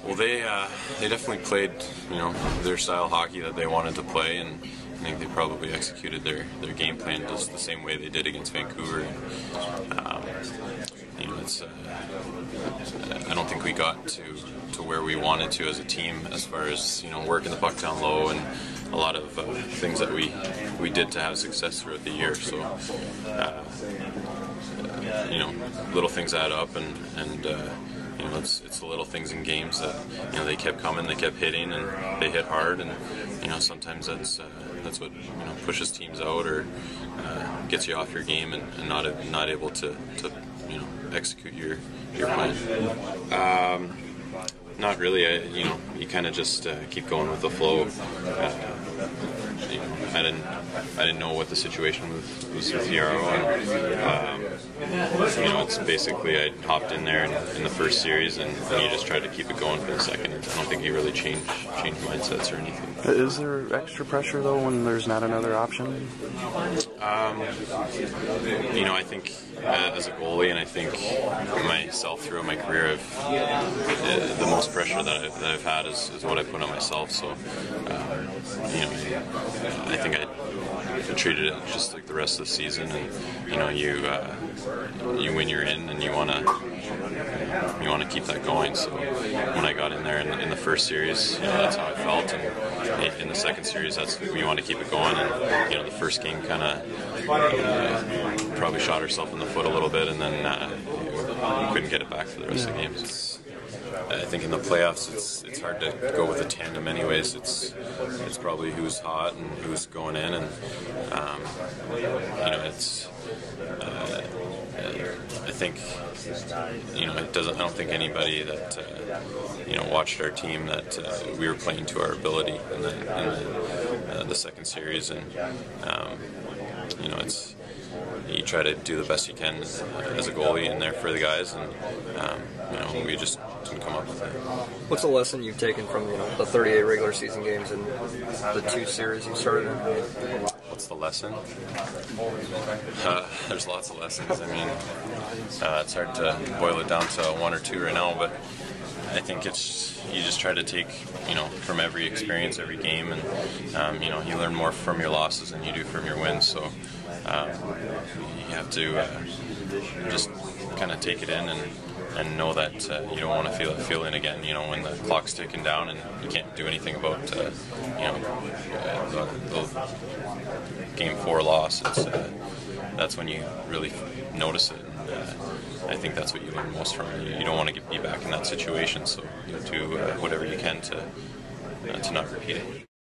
Well, they definitely played, their style of hockey that they wanted to play, and I think they probably executed their game plan just the same way they did against Vancouver. I don't think we got to where we wanted to as a team, as far as working the puck down low and a lot of things that we did to have success throughout the year. So little things add up, and it's the little things in games that they kept coming, they kept hitting, and they hit hard, and sometimes that's what pushes teams out or gets you off your game and not able to execute your plan. Not really. You kind of just keep going with the flow. I didn't know what the situation was with Yarrow, and it's basically I hopped in there in the first series, and you just tried to keep it going for the second. I don't think he really changed mindsets or anything. Is there extra pressure though when there's not another option? I think as a goalie, and I think myself throughout my career, the most pressure that I've had is what I put on myself. So, I think I treated it just like the rest of the season, and you win, you're in, and you want to keep that going. So when I got in there in the first series, that's how I felt, and in the second series, that's we want to keep it going. And the first game kind of probably shot herself in the foot a little bit, and then couldn't get it back for the rest of the games. I think in the playoffs, it's hard to go with a tandem. Anyways, it's probably who's hot and who's going in, and I think it doesn't. I don't think anybody that watched our team that we were playing to our ability in the second series, and it's. You try to do the best you can as a goalie in there for the guys, and we just didn't come up with it. What's the lesson you've taken from the 38 regular season games and the 2 series you started in? What's the lesson? There's lots of lessons. I mean, it's hard to boil it down to 1 or 2 right now, but I think you just try to take from every experience, every game, and you learn more from your losses than you do from your wins. So you have to just kind of take it in and know that you don't want to feel that feeling again. When the clock's ticking down and you can't do anything about the game 4 loss. That's when you really notice it. I think that's what you learn most from it. You don't want to be back in that situation, so you do whatever you can to not repeat it.